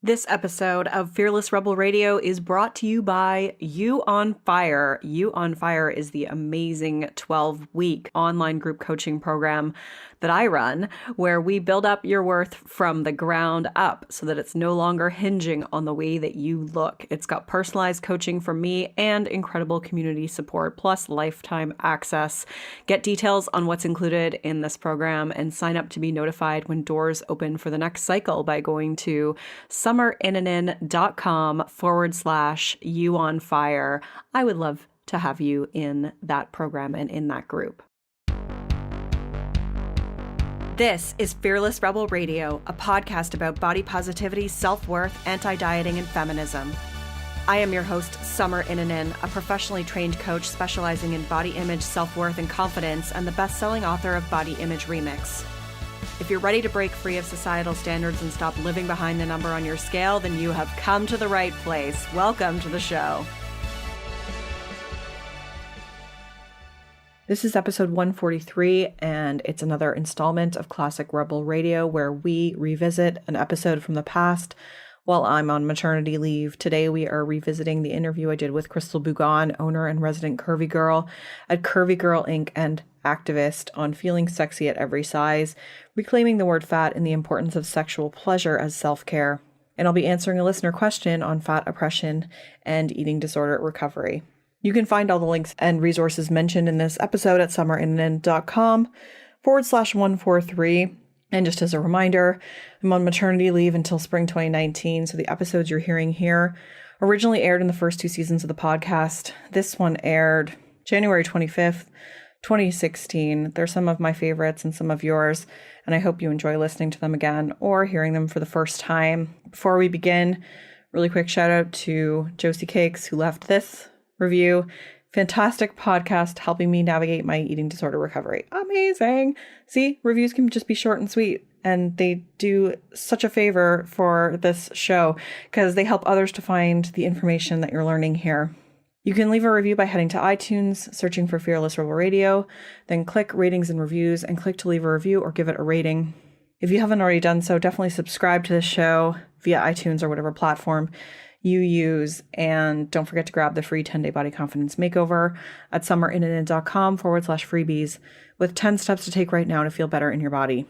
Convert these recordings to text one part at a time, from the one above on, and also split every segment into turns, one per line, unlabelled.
This episode of Fearless Rebel Radio is brought to you by You on Fire. You on Fire is the amazing 12-week online group coaching program that I run, where we build up your worth from the ground up so that it's no longer hinging on the way that you look. It's got personalized coaching from me and incredible community support, plus lifetime access. Get details on what's included in this program and sign up to be notified when doors open for the next cycle by going to summerinanen.com/you on fire. I would love to have you in that program and in that group. This is Fearless Rebel Radio, a podcast about body positivity, self-worth, anti-dieting, and feminism. I am your host, Summer Inanen, a professionally trained coach specializing in body image, self-worth, and confidence, and the best-selling author of Body Image Remix. If you're ready to break free of societal standards and stop living behind the number on your scale, then you have come to the right place. Welcome to the show. This is episode 143, and it's another installment of Classic Rebel Radio, where we revisit an episode from the past while I'm on maternity leave. Today, we are revisiting the interview I did with Chrystal Bougon, owner and resident Curvy Girl at Curvy Girl Inc. and activist on feeling sexy at every size, reclaiming the word fat and the importance of sexual pleasure as self-care. And I'll be answering a listener question on fat oppression and eating disorder recovery. You can find all the links and resources mentioned in this episode at summerinanen.com/143. And just as a reminder, I'm on maternity leave until spring 2019, so the episodes you're hearing here originally aired in the first two seasons of the podcast. This one aired January 25th, 2016. They're some of my favorites and some of yours, and I hope you enjoy listening to them again or hearing them for the first time. Before we begin, really quick shout out to Josie Cakes, who left this review. Fantastic podcast helping me navigate my eating disorder recovery. Amazing. See, reviews can just be short and sweet, and they do such a favor for this show because they help others to find the information that you're learning here. You can leave a review by heading to iTunes, searching for Fearless Rebel Radio, then click ratings and reviews and click to leave a review or give it a rating. If you haven't already done so, definitely subscribe to this show via iTunes or whatever platform you use, and don't forget to grab the free 10-day body confidence makeover at summerinanen.com/freebies with 10 steps to take right now to feel better in your body.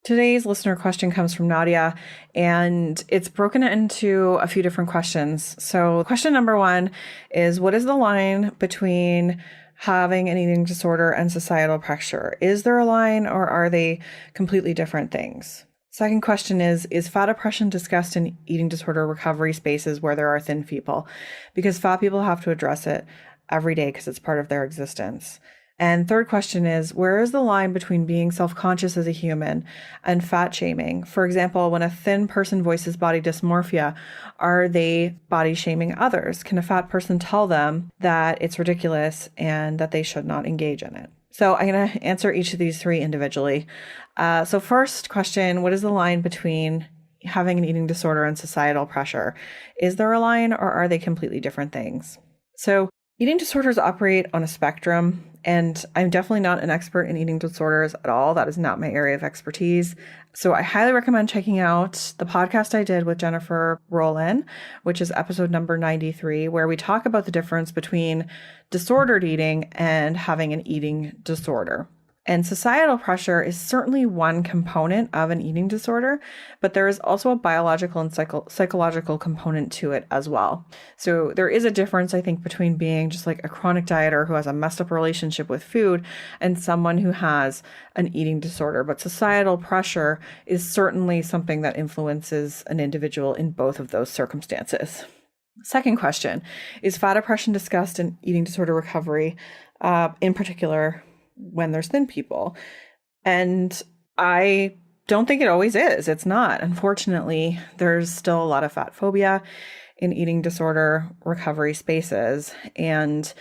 Today's listener question comes from Nadia, and it's broken into a few different questions. So question number one is, what is the line between having an eating disorder and societal pressure? Is there a line, or are they completely different things? Second question is fat oppression discussed in eating disorder recovery spaces where there are thin people? Because fat people have to address it every day because it's part of their existence. And third question is, where is the line between being self-conscious as a human and fat shaming? For example, when a thin person voices body dysmorphia, are they body shaming others? Can a fat person tell them that it's ridiculous and that they should not engage in it? So I'm going to answer each of these three individually. So first question, what is the line between having an eating disorder and societal pressure? Is there a line, or are they completely different things? So eating disorders operate on a spectrum, and I'm definitely not an expert in eating disorders at all. That is not my area of expertise. So I highly recommend checking out the podcast I did with Jennifer Rowland, which is episode number 93, where we talk about the difference between disordered eating and having an eating disorder. And societal pressure is certainly one component of an eating disorder, but there is also a biological and psychological component to it as well. So there is a difference, I think, between being just like a chronic dieter who has a messed up relationship with food and someone who has an eating disorder. But societal pressure is certainly something that influences an individual in both of those circumstances. Second question, is fat oppression discussed in eating disorder recovery, in particular when there's thin people? And I don't think it always is. It's not. Unfortunately, there's still a lot of fat phobia in eating disorder recovery spaces. And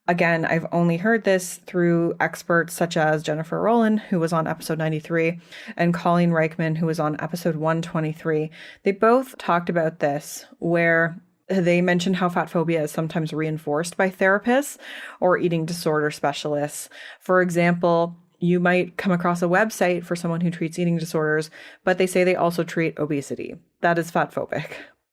again, I've only heard this through experts such as Jennifer Rowland, who was on episode 93, and Colleen Reichman, who was on episode 123. They both talked about this, where they mentioned how fat phobia is sometimes reinforced by therapists or eating disorder specialists. For example, you might come across a website for someone who treats eating disorders, but they say they also treat obesity. that is fat phobic.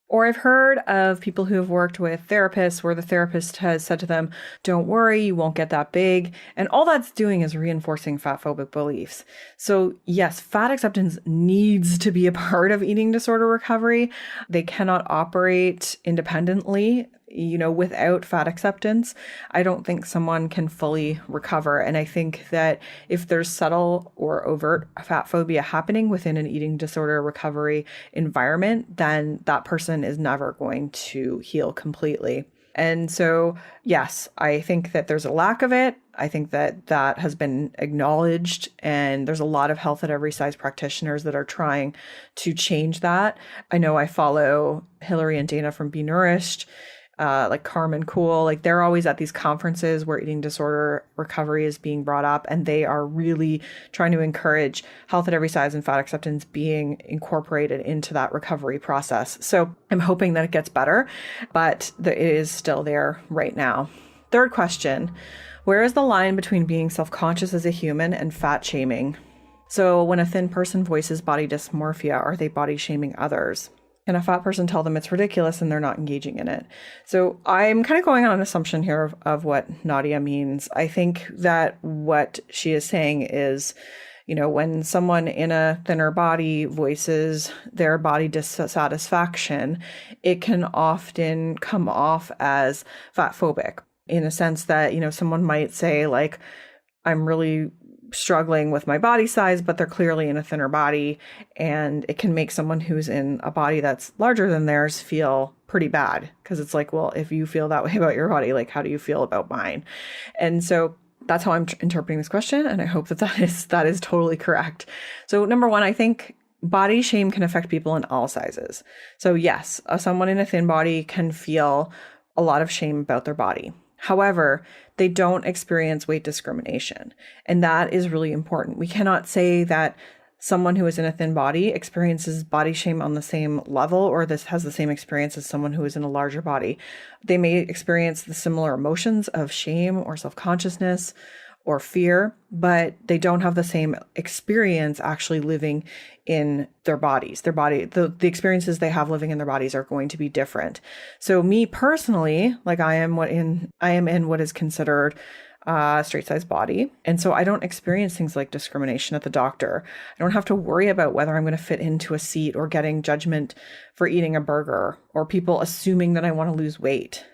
Or I've heard of people who have worked with therapists where the therapist has said to them, don't worry, you won't get that big. And all that's doing is reinforcing fat phobic beliefs. So yes, fat acceptance needs to be a part of eating disorder recovery. They cannot operate independently, without fat acceptance. I don't think someone can fully recover. And I think that if there's subtle or overt fat phobia happening within an eating disorder recovery environment, then that person is never going to heal completely. And so, yes, I think that there's a lack of it. I think that that has been acknowledged, and there's a lot of health at every size practitioners that are trying to change that. I know I follow Hillary and Dana from Be Nourished, like Carmen Cool, like they're always at these conferences where eating disorder recovery is being brought up, and they are really trying to encourage health at every size and fat acceptance being incorporated into that recovery process. So I'm hoping that it gets better, but it is still there right now. Third question, where is the line between being self-conscious as a human and fat shaming? So when a thin person voices body dysmorphia, are they body shaming others? Can a fat person tell them it's ridiculous and they're not engaging in it? So I'm kind of going on an assumption here of what Nadia means. I think that what she is saying is, when someone in a thinner body voices their body dissatisfaction, it can often come off as fat phobic in a sense that, someone might say like, I'm really struggling with my body size, but they're clearly in a thinner body, and it can make someone who's in a body that's larger than theirs feel pretty bad, because it's like, well, if you feel that way about your body, like how do you feel about mine? And so that's how I'm interpreting this question, and I hope that is totally correct. So number one, I think body shame can affect people in all sizes. So yes, someone in a thin body can feel a lot of shame about their body. However, they don't experience weight discrimination. And that is really important. We cannot say that someone who is in a thin body experiences body shame on the same level, or this has the same experience as someone who is in a larger body. They may experience the similar emotions of shame or self-consciousness or fear, but they don't have the same experience actually living in their bodies. The experiences they have living in their bodies are going to be different. So me personally, like I am in what is considered a straight size body. And so I don't experience things like discrimination at the doctor. I don't have to worry about whether I'm going to fit into a seat or getting judgment for eating a burger or people assuming that I want to lose weight.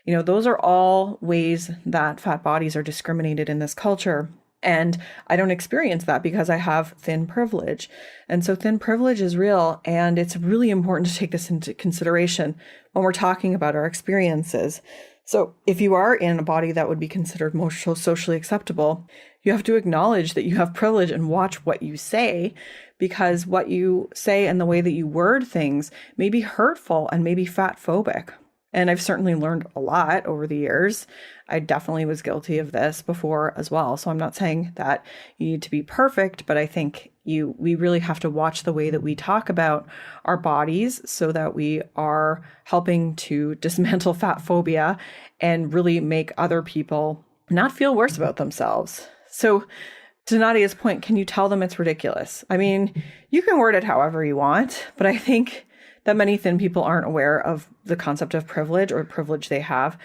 Those are all ways that fat bodies are discriminated in this culture. And I don't experience that because I have thin privilege. And so thin privilege is real. And it's really important to take this into consideration when we're talking about our experiences. So if you are in a body that would be considered most socially acceptable, you have to acknowledge that you have privilege and watch what you say, because what you say and the way that you word things may be hurtful and may be fat phobic. And I've certainly learned a lot over the years. I definitely was guilty of this before as well. So I'm not saying that you need to be perfect, but I think we really have to watch the way that we talk about our bodies so that we are helping to dismantle fat phobia and really make other people not feel worse about themselves. So to Nadia's point, can you tell them it's ridiculous? I mean, you can word it however you want, but I think that many thin people aren't aware of the concept of privilege or privilege they have,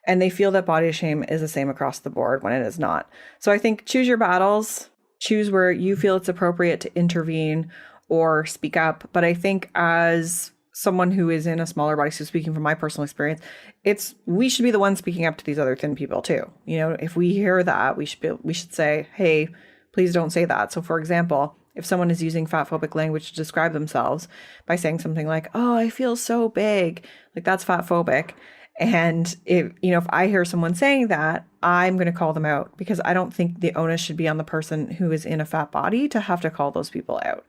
and they feel that body shame is the same across the board when it is not. So I think choose your battles, choose where you feel it's appropriate to intervene or speak up. But I think as someone who is in a smaller body, so speaking from my personal experience, we should be the ones speaking up to these other thin people too. If we hear that, we should say, hey, please don't say that. So for example, if someone is using fat phobic language to describe themselves by saying something like, oh, I feel so big, like that's fat phobic. And if I hear someone saying that, I'm going to call them out, because I don't think the onus should be on the person who is in a fat body to have to call those people out.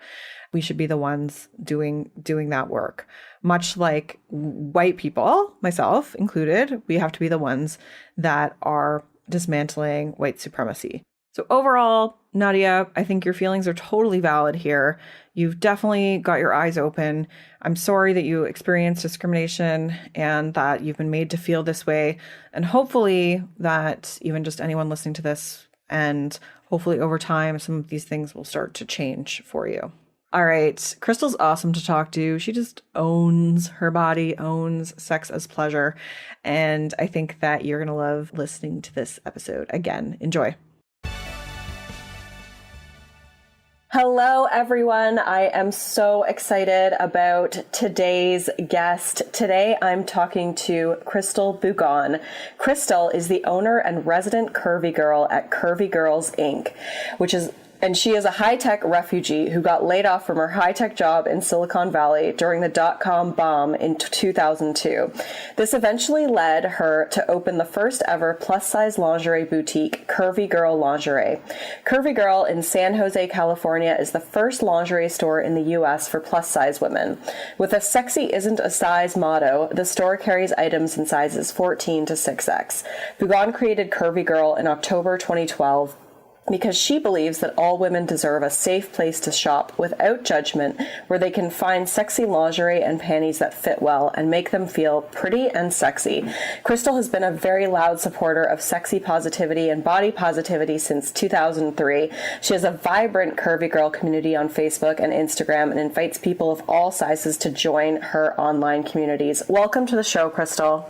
We should be the ones doing that work. Much like white people, myself included, we have to be the ones that are dismantling white supremacy. So overall, Nadia, I think your feelings are totally valid here. You've definitely got your eyes open. I'm sorry that you experienced discrimination and that you've been made to feel this way. And hopefully that even just anyone listening to this, and hopefully over time, some of these things will start to change for you. All right. Chrystal's awesome to talk to. She just owns her body, owns sex as pleasure. And I think that you're going to love listening to this episode. Again, enjoy. Hello, everyone. I am so excited about today's guest. Today, I'm talking to Chrystal Bougon. Chrystal is the owner and resident Curvy Girl at Curvy Girls Inc, and she is a high-tech refugee who got laid off from her high-tech job in Silicon Valley during the dot-com bomb in 2002. This eventually led her to open the first ever plus-size lingerie boutique, Curvy Girl Lingerie. Curvy Girl in San Jose, California is the first lingerie store in the U.S. for plus-size women. With a "sexy isn't a size" motto, the store carries items in sizes 14 to 6X. Bougon created Curvy Girl in October 2012 because she believes that all women deserve a safe place to shop without judgment, where they can find sexy lingerie and panties that fit well and make them feel pretty and sexy. Chrystal has been a very loud supporter of sexy positivity and body positivity since 2003. She has a vibrant Curvy Girl community on Facebook and Instagram and invites people of all sizes to join her online communities. Welcome to the show, Chrystal.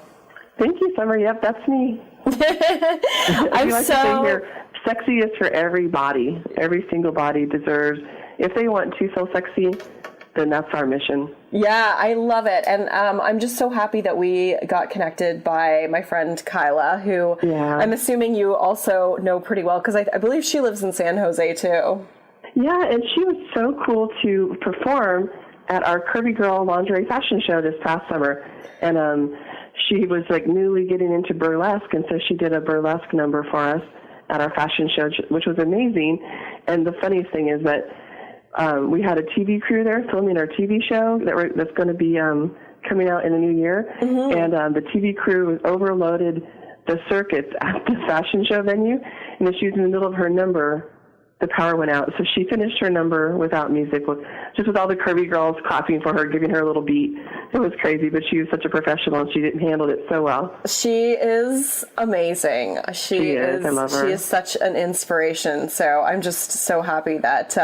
Thank you, Summer. Yep, that's me. To say here, sexy is for everybody. Every single body deserves, if they want to feel sexy, then that's our mission.
Yeah, I love it. And I'm just so happy that we got connected by my friend Kyla, who I'm assuming you also know pretty well, because I believe she lives in San Jose too.
Yeah, and she was so cool to perform at our Curvy Girl lingerie fashion show this past summer. And she was like newly getting into burlesque, and so she did a burlesque number for us at our fashion show, which was amazing. And the funniest thing is that we had a TV crew there filming our TV show that's going to be coming out in the new year. Mm-hmm. And the TV crew overloaded the circuits at the fashion show venue, and as she was in the middle of her number, the power went out. So she finished her number without music, just with all the Curvy girls clapping for her, giving her a little beat. It was crazy, but she was such a professional, and she handled it so well.
She is amazing. She is. I love her. She is such an inspiration. So I'm just so happy that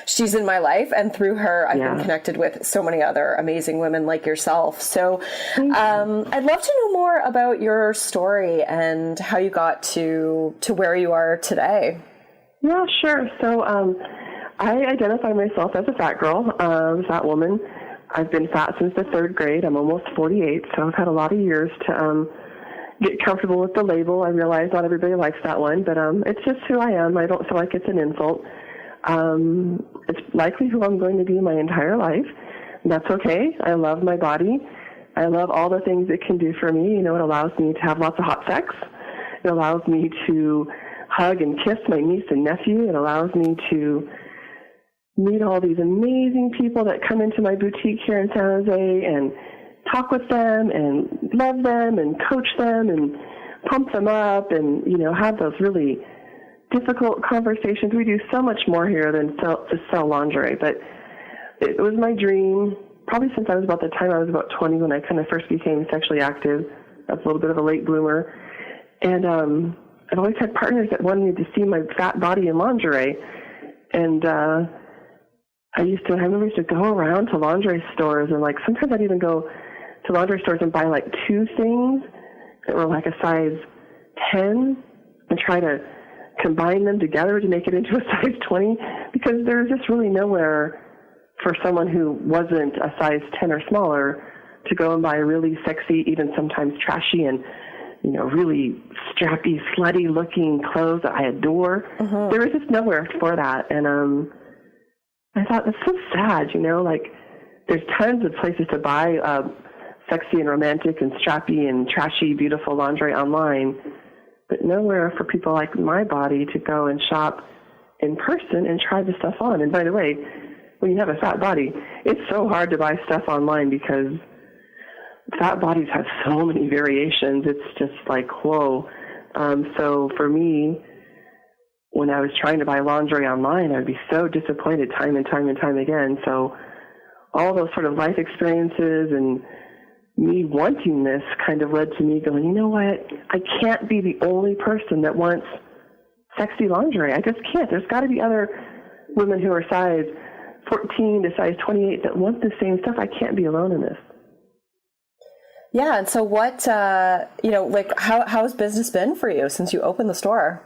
she's in my life, and through her, I've been connected with so many other amazing women like yourself. So I'd love to know more about your story and how you got to where you are today.
Yeah, sure. So I identify myself as a fat girl, fat woman. I've been fat since the third grade. I'm almost 48, so I've had a lot of years to get comfortable with the label. I realize not everybody likes that one, but it's just who I am. I don't feel like it's an insult. It's likely who I'm going to be my entire life. And that's okay. I love my body. I love all the things it can do for me. You know, it allows me to have lots of hot sex. It allows me to hug and kiss my niece and nephew. It allows me to meet all these amazing people that come into my boutique here in San Jose and talk with them and love them and coach them and pump them up and, you know, have those really difficult conversations. We do so much more here than just sell lingerie, but it was my dream probably since I was about the time I was about 20 when I kind of first became sexually active. I was a little bit of a late bloomer. And I've always had partners that wanted me to see my fat body in lingerie. And I remember to go around to lingerie stores, and like sometimes I'd even go to lingerie stores and buy like two things that were like a size 10 and try to combine them together to make it into a size 20, because there was just really nowhere for someone who wasn't a size 10 or smaller to go and buy really sexy, even sometimes trashy and, you know, really strappy, slutty looking clothes that I adore. Mm-hmm. There was just nowhere for that. And I thought, that's so sad, you know, like there's tons of places to buy sexy and romantic and strappy and trashy, beautiful lingerie online, but nowhere for people like my body to go and shop in person and try the stuff on. And by the way, when you have a fat body, it's so hard to buy stuff online because fat bodies have so many variations. It's just like, whoa. So for me, when I was trying to buy lingerie online, I would be so disappointed time and time and time again. So all those sort of life experiences and me wanting this kind of led to me going, you know what? I can't be the only person that wants sexy lingerie. I just can't. There's got to be other women who are size 14 to size 28 that want the same stuff. I can't be alone in this.
Yeah. And so what, how's business been for you since you opened the store?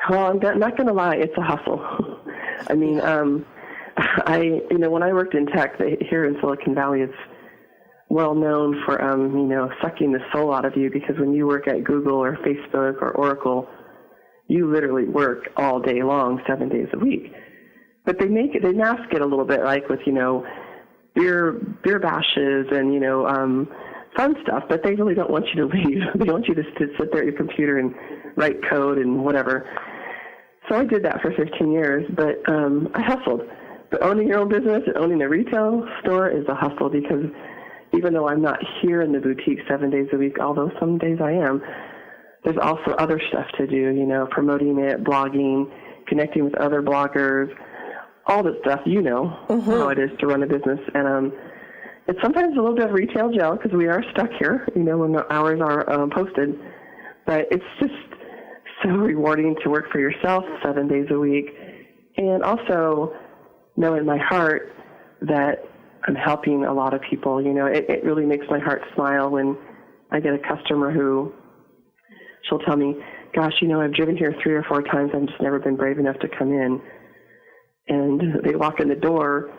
Well, I'm not going to lie. It's a hustle. I mean, when I worked in tech here in Silicon Valley, it's well known for, sucking the soul out of you, because when you work at Google or Facebook or Oracle, you literally work all day long, 7 days a week. But they mask it a little bit, like with, beer bashes and, fun stuff, but they really don't want you to leave. They want you to sit there at your computer and write code and whatever. So I did that for 15 years, but I hustled. But owning your own business and owning a retail store is a hustle, because even though I'm not here in the boutique 7 days a week, although some days I am, there's also other stuff to do, promoting it, blogging, connecting with other bloggers, all this stuff, how it is to run a business. And it's sometimes a little bit of retail jail, because we are stuck here, when the hours are posted. But it's just so rewarding to work for yourself 7 days a week, and also know in my heart that I'm helping a lot of people. It really makes my heart smile when I get a customer who, she'll tell me, gosh, I've driven here 3 or 4 times. I've just never been brave enough to come in. And they walk in the door,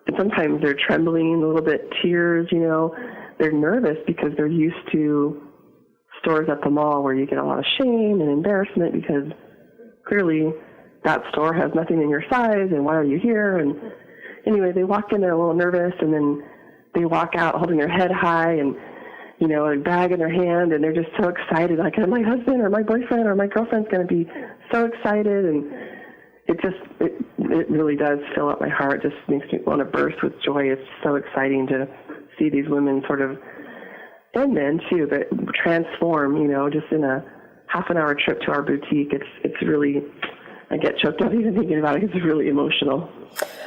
and sometimes they're trembling, a little bit, tears, They're nervous because they're used to stores at the mall where you get a lot of shame and embarrassment, because clearly that store has nothing in your size, and why are you here? And anyway, they walk in there a little nervous, and then they walk out holding their head high and, a bag in their hand, and they're just so excited, like, my husband or my boyfriend or my girlfriend's going to be so excited. And it really does fill up my heart. It just makes me want to burst with joy. It's so exciting to see these women sort of, and men too, but transform, just in a half an hour trip to our boutique. It's really, I get choked up even thinking about it. It's really emotional.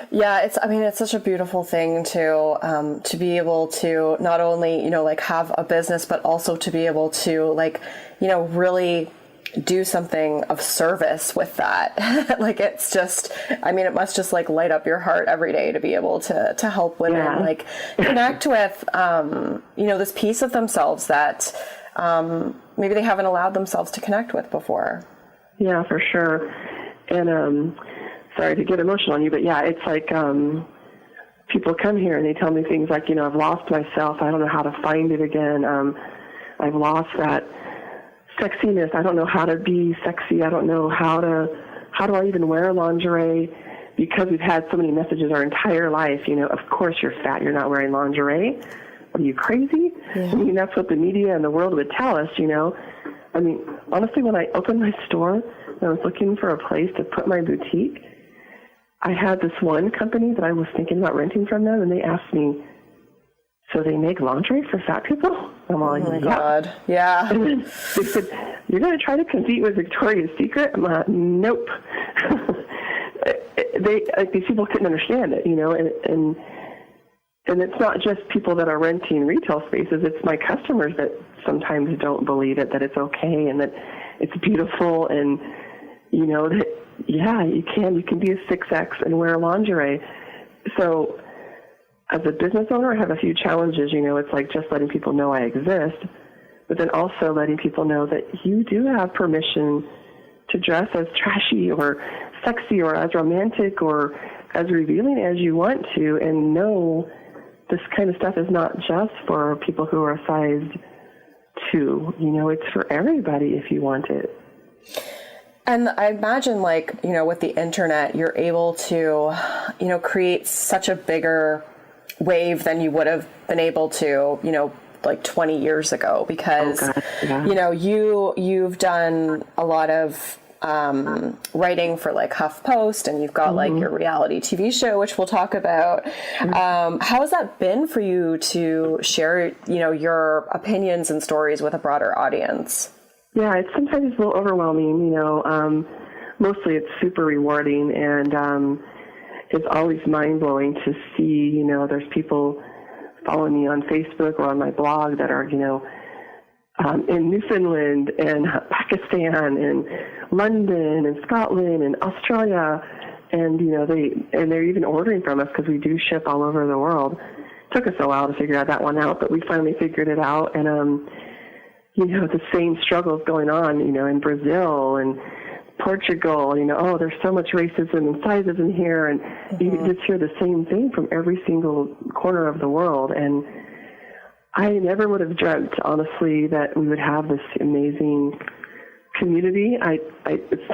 Yeah, it's such a beautiful thing to be able to not only, have a business, but also to be able to really do something of service with that. It's just, it must just light up your heart every day to be able to help women connect with, this piece of themselves that maybe they haven't allowed themselves to connect with before.
Yeah, for sure. And sorry to get emotional on you, but yeah, it's like people come here and they tell me things like, I've lost myself. I don't know how to find it again. I've lost that sexiness. I don't know how to be sexy. I don't know how do I even wear lingerie, because we've had so many messages our entire life. Of course you're fat. You're not wearing lingerie. Are you crazy? Yeah. That's what the media and the world would tell us, honestly, when I opened my store and I was looking for a place to put my boutique, I had this one company that I was thinking about renting from them, and they asked me, so they make lingerie for fat people? I'm like,
oh my God. Yeah.
And then they said, you're going to try to compete with Victoria's Secret? I'm like, nope. These people couldn't understand it, and it's not just people that are renting retail spaces. It's my customers that sometimes don't believe it, that it's okay and that it's beautiful, and that you can be a 6X and wear lingerie. So as a business owner, I have a few challenges. It's like just letting people know I exist, but then also letting people know that you do have permission to dress as trashy or sexy or as romantic or as revealing as you want to, and know this kind of stuff is not just for people who are size 2. It's for everybody if you want it.
And I imagine with the internet, you're able to, create such a bigger wave than you would have been able to, 20 years ago, because, you've done a lot of writing for HuffPost, and you've got your reality TV show, which we'll talk about. How has that been for you to share, your opinions and stories with a broader audience?
Yeah, it's sometimes a little overwhelming, mostly it's super rewarding, and it's always mind-blowing to see, there's people following me on Facebook or on my blog that are, in Newfoundland and Pakistan and London and Scotland and Australia, And, they're even ordering from us because we do ship all over the world. It took us a while to figure that one out, but we finally figured it out. And, the same struggles going on, in Brazil and Portugal, there's so much racism and sizism here. And you just hear the same thing from every single corner of the world. And I never would have dreamt, honestly, that we would have this amazing community.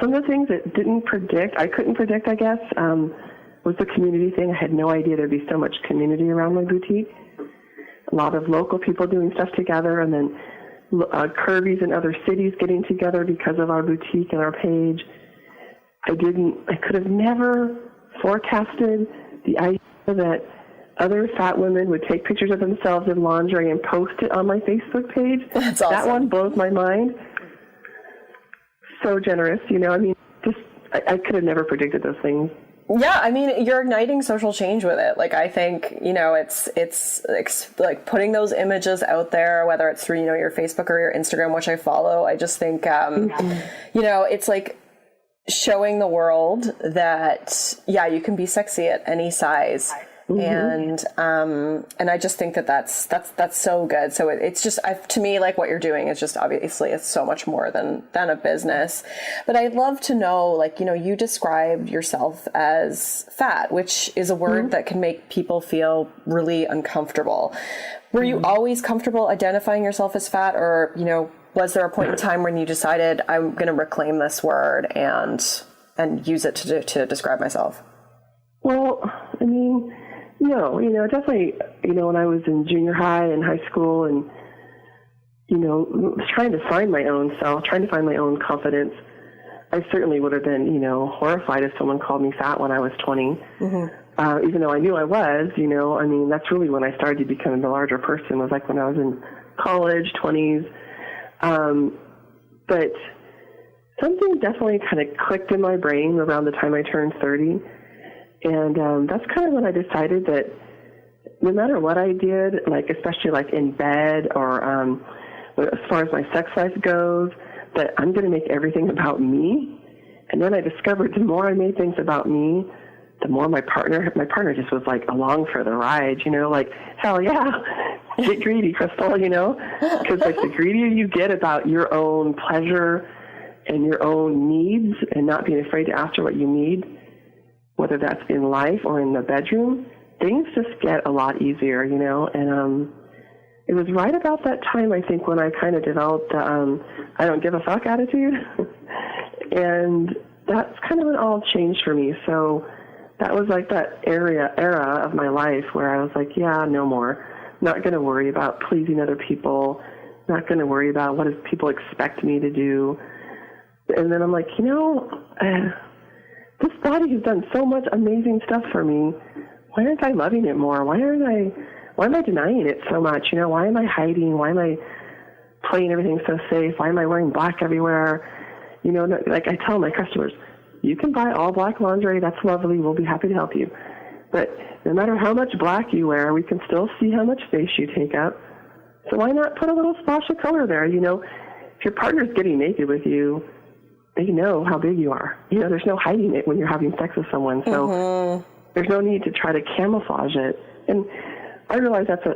Some of the things that I couldn't predict, I guess, was the community thing. I had no idea there'd be so much community around my boutique. A lot of local people doing stuff together, and then curvies in other cities getting together because of our boutique and our page. I could have never forecasted the idea that other fat women would take pictures of themselves in lingerie and post it on my Facebook page.
That's awesome.
That one blows my mind. So generous, I could have never predicted those things.
Yeah, I mean, you're igniting social change with it. Like, I think, it's like putting those images out there, whether it's through, your Facebook or your Instagram, which I follow. I just think, it's like showing the world that, you can be sexy at any size. And I just think that's so good. So it's just, to me, like, what you're doing is just, obviously it's so much more than a business. But I'd love to know, like, you described yourself as fat, which is a word that can make people feel really uncomfortable. Were you always comfortable identifying yourself as fat, or, was there a point in time when you decided, I'm going to reclaim this word and use it to describe myself?
Well, I mean, no, definitely, when I was in junior high and high school and, trying to find my own self, trying to find my own confidence, I certainly would have been, horrified if someone called me fat when I was 20. Even though I knew I was, that's really when I started to become the larger person, was like when I was in college, 20s. But something definitely kind of clicked in my brain around the time I turned 30. And that's kind of when I decided that no matter what I did, like especially like in bed or as far as my sex life goes, that I'm going to make everything about me. And then I discovered the more I made things about me, the more my partner just was like along for the ride, like, hell yeah, get greedy, Chrystal, because like the greedier you get about your own pleasure and your own needs and not being afraid to ask for what you need, whether that's in life or in the bedroom, things just get a lot easier, and it was right about that time, I think, when I kind of developed the I don't give a fuck attitude, and that's kind of when it all changed for me. So that was like that era of my life where I was like, yeah, no more. Not going to worry about pleasing other people, not going to worry about what people expect me to do. And then I'm like, this body has done so much amazing stuff for me. Why aren't I loving it more? Why am I denying it so much? Why am I hiding? Why am I playing everything so safe? Why am I wearing black everywhere? Like I tell my customers, you can buy all black lingerie. That's lovely. We'll be happy to help you. But no matter how much black you wear, we can still see how much space you take up. So why not put a little splash of color there? If your partner's getting naked with you, they know how big you are. There's no hiding it when you're having sex with someone. So there's no need to try to camouflage it. And I realize that's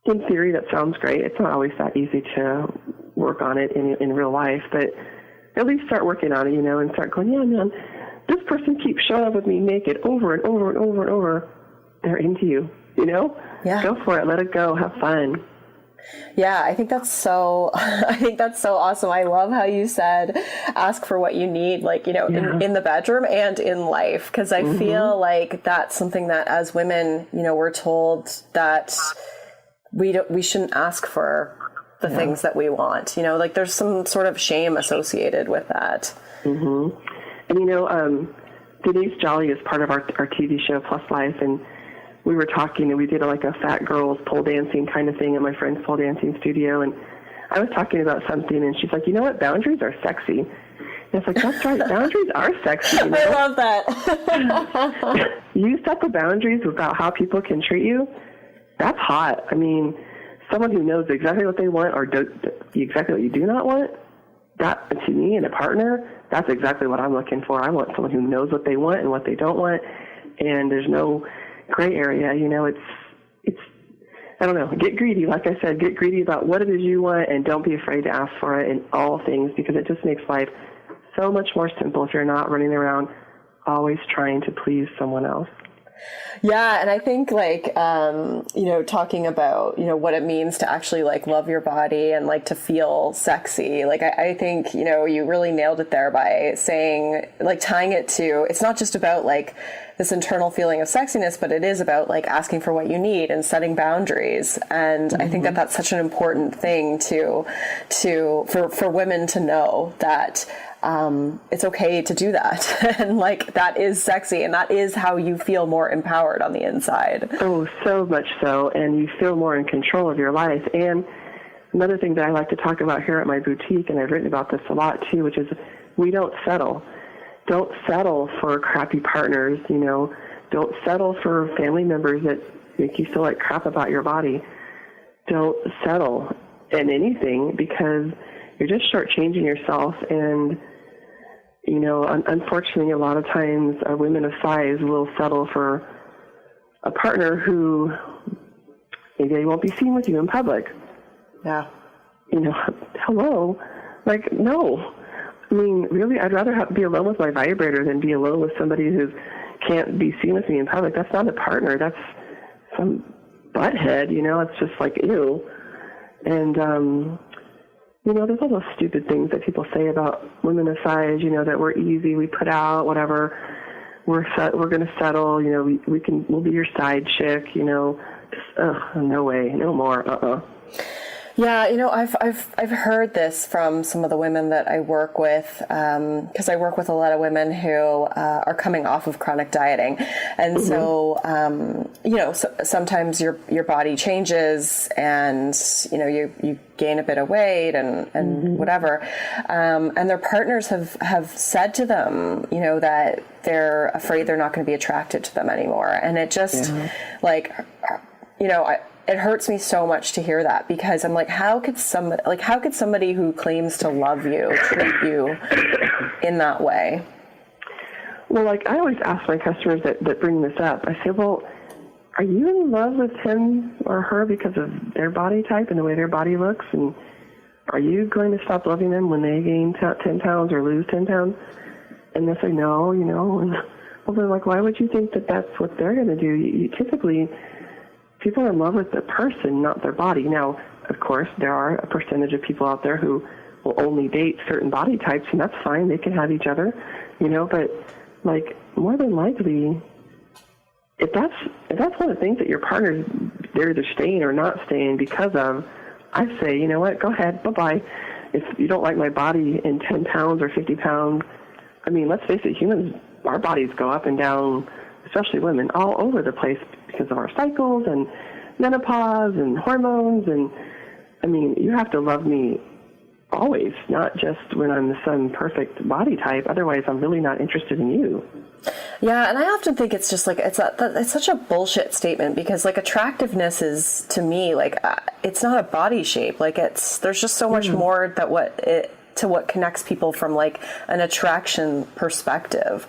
in theory, that sounds great. It's not always that easy to work on it in real life, but at least start working on it, and start going, yeah, man, this person keeps showing up with me naked over and over and over and over. They're into you, Yeah. Go for it. Let it go. Have fun.
Yeah, I think that's so awesome. I love how you said, ask for what you need, like, in the bedroom and in life. Cause I feel like that's something that as women, we're told that we shouldn't ask for the things that we want, like there's some sort of shame associated with that.
And, Denise Jolly is part of our TV show Plus Life, and we were talking, and we did like a fat girls pole dancing kind of thing at my friend's pole dancing studio. And I was talking about something, and she's like, you know what? Boundaries are sexy. And it's like, that's right. Boundaries are sexy.
I love that.
You set the boundaries about how people can treat you. That's hot. I mean, someone who knows exactly what they want or exactly what you do not want, that, to me, in a partner, that's exactly what I'm looking for. I want someone who knows what they want and what they don't want, and there's no gray area. You know, it's I don't know, get greedy. Like I said, get greedy about what it is you want, and don't be afraid to ask for it in all things, because it just makes life so much more simple if you're not running around always trying to please someone else.
Yeah. And I think like, you know, talking about, you know, what it means to actually like love your body and like to feel sexy. Like, I think, you know, you really nailed it there by saying, like, tying it to, it's not just about like this internal feeling of sexiness, but it is about like asking for what you need and setting boundaries. And I think that that's such an important thing for women to know, that it's okay to do that. And like, that is sexy, and that is how you feel more empowered on the inside.
Oh, so much so. And you feel more in control of your life. And another thing that I like to talk about here at my boutique, and I've written about this a lot too, which is we don't settle. Don't settle for crappy partners, you know. Don't settle for family members that make you feel like crap about your body. Don't settle in anything, because you're just shortchanging yourself. And, you know, unfortunately, a lot of times women of size will settle for a partner who maybe they won't be seen with you in public.
Yeah.
You know, hello. Like, no. I mean, really, I'd rather be alone with my vibrator than be alone with somebody who can't be seen with me in public. That's not a partner. That's some butthead, you know. It's just like, ew. And, you know, there's all those stupid things that people say about women of size, you know, that we're easy, we put out, whatever. We're going to settle, you know, we'll be your side chick, you know. Just, no way, no more,
Yeah, you know, I've heard this from some of the women that I work with, because I work with a lot of women who are coming off of chronic dieting, and so you know, sometimes your body changes, and you know, you gain a bit of weight and whatever, and their partners have said to them, you know, that they're afraid they're not going to be attracted to them anymore, and it just like, you know, it hurts me so much to hear that, because I'm like, how could somebody who claims to love you treat you in that way?
Well, like, I always ask my customers that bring this up, I say, well, are you in love with him or her because of their body type and the way their body looks? And are you going to stop loving them when they gain 10 pounds or lose 10 pounds? And they say, no, you know. And, well, then, like, why would you think that that's what they're going to do? You typically... People are in love with the person, not their body. Now, of course, there are a percentage of people out there who will only date certain body types, and that's fine. They can have each other, you know. But, like, more than likely, if that's one of the things that your partner's, they're either staying or not staying because of, I say, you know what, go ahead, bye-bye. If you don't like my body in 10 pounds or 50 pounds, I mean, let's face it, humans, our bodies go up and down, especially women, all over the place, because of our cycles and menopause and hormones. And I mean, you have to love me always, not just when I'm some perfect body type. Otherwise, I'm really not interested in you.
Yeah, and I often think it's just like, it's such a bullshit statement, because like attractiveness is, to me, like it's not a body shape. Like there's just so much more that what connects people from like an attraction perspective.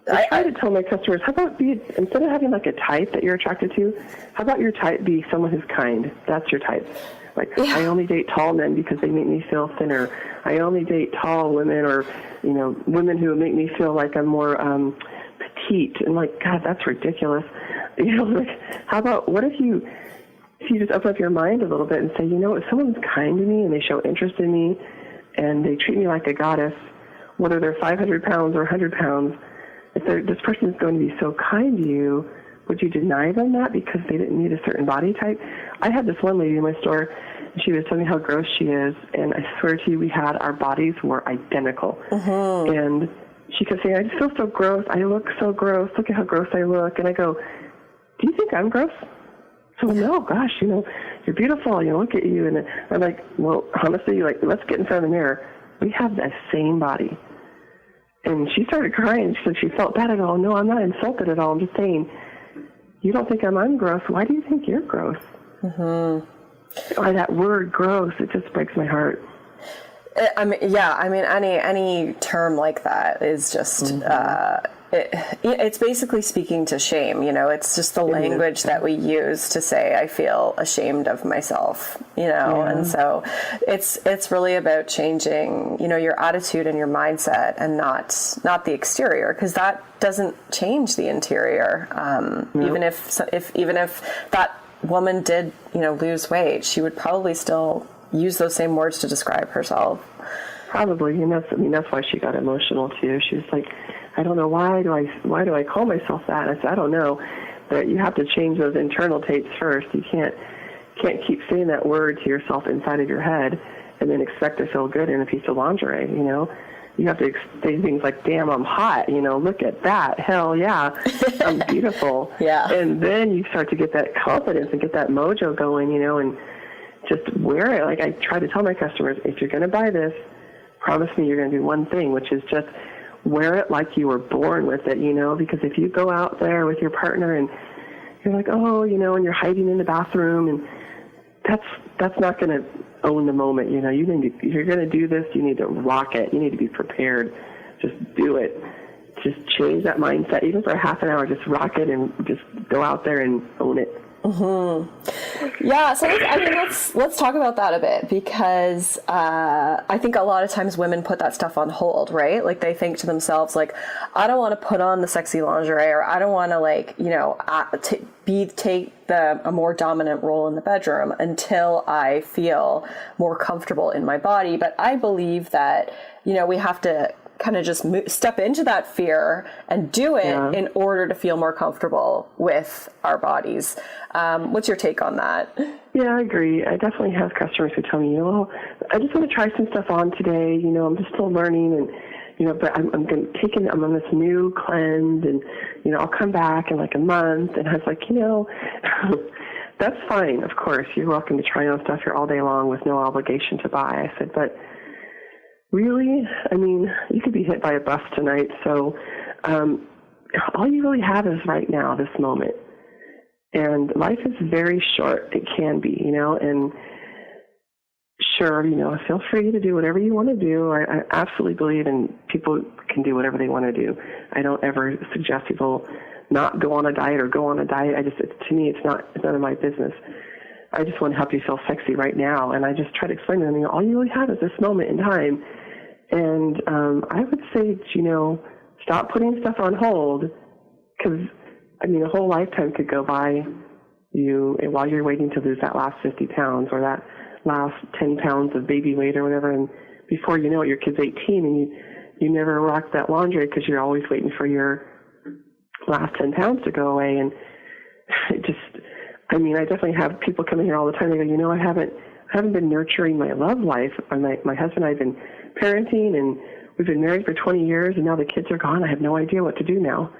I try to tell my customers, how about instead of having like a type that you're attracted to, how about your type be someone who's kind? That's your type. Like, I only date tall men because they make me feel thinner. I only date tall women, or, you know, women who make me feel like I'm more petite. And like, God, that's ridiculous. You know, like, how about, what if you just open up your mind a little bit and say, you know, if someone's kind to me and they show interest in me and they treat me like a goddess, whether they're 500 pounds or 100 pounds, if this person is going to be so kind to you, would you deny them that because they didn't need a certain body type? I had this one lady in my store, and she was telling me how gross she is, and I swear to you, our bodies were identical. And she kept saying, I just feel so gross. I look so gross. Look at how gross I look. And I go, do you think I'm gross? So, no, gosh, you know, you're beautiful. You know, look at you. And I'm like, well, honestly, like, let's get in front of the mirror. We have the same body. And she started crying. She said she felt bad. I go, no, I'm not insulted at all. I'm just saying, you don't think I'm gross. Why do you think you're gross? Or that word gross, it just breaks my heart.
Any term like that is just, it's basically speaking to shame, it's just the language that we use to say, I feel ashamed of myself, and so it's really about changing, your attitude and your mindset and not the exterior, because that doesn't change the interior. Even if that woman did, lose weight, she would probably still use those same words to describe herself.
Probably, and that's why she got emotional too. She was like, I don't know, why do I call myself that? And I said, I don't know, but you have to change those internal tapes first. You can't keep saying that word to yourself inside of your head and then expect to feel good in a piece of lingerie. You have to say things like, damn, I'm hot, look at that, hell yeah, I'm beautiful.
Yeah.
And then you start to get that confidence and get that mojo going, and just wear it. Like I try to tell my customers, if you're going to buy this, promise me you're going to do one thing, which is just wear it like you were born with it, because if you go out there with your partner and you're like, oh, and you're hiding in the bathroom, and that's not going to own the moment. If you're going to do this, you need to rock it. You need to be prepared. Just do it. Just change that mindset. Even for half an hour, just rock it and just go out there and own it.
Yeah, so let's talk about that a bit, because I think a lot of times women put that stuff on hold, right? Like they think to themselves, like, I don't want to put on the sexy lingerie, or I don't want to take a more dominant role in the bedroom until I feel more comfortable in my body. But I believe that we have to kind of just step into that fear and do it in order to feel more comfortable with our bodies. What's your take on that?
Yeah, I agree. I definitely have customers who tell me, I just want to try some stuff on today. I'm just still learning, and but I'm on this new cleanse, and I'll come back in like a month. And I was like, that's fine. Of course, you're welcome to try on stuff here all day long with no obligation to buy. I said, but really, you could be hit by a bus tonight, so all you really have is right now, this moment. And life is very short. It can be, and sure, feel free to do whatever you want to do. I absolutely believe in people can do whatever they want to do. I don't ever suggest people not go on a diet or go on a diet. To me, it's none of my business. I just want to help you feel sexy right now. And I just try to explain to them, all you really have is this moment in time. And I would say, stop putting stuff on hold, because, a whole lifetime could go by you while you're waiting to lose that last 50 pounds or that last 10 pounds of baby weight or whatever. And before you know it, your kid's 18 and you never rock that laundry because you're always waiting for your last 10 pounds to go away. And it just, I definitely have people coming here all the time. They go, I haven't been nurturing my love life. My husband and I have been parenting, and we've been married for 20 years, and now the kids are gone. I have no idea what to do now.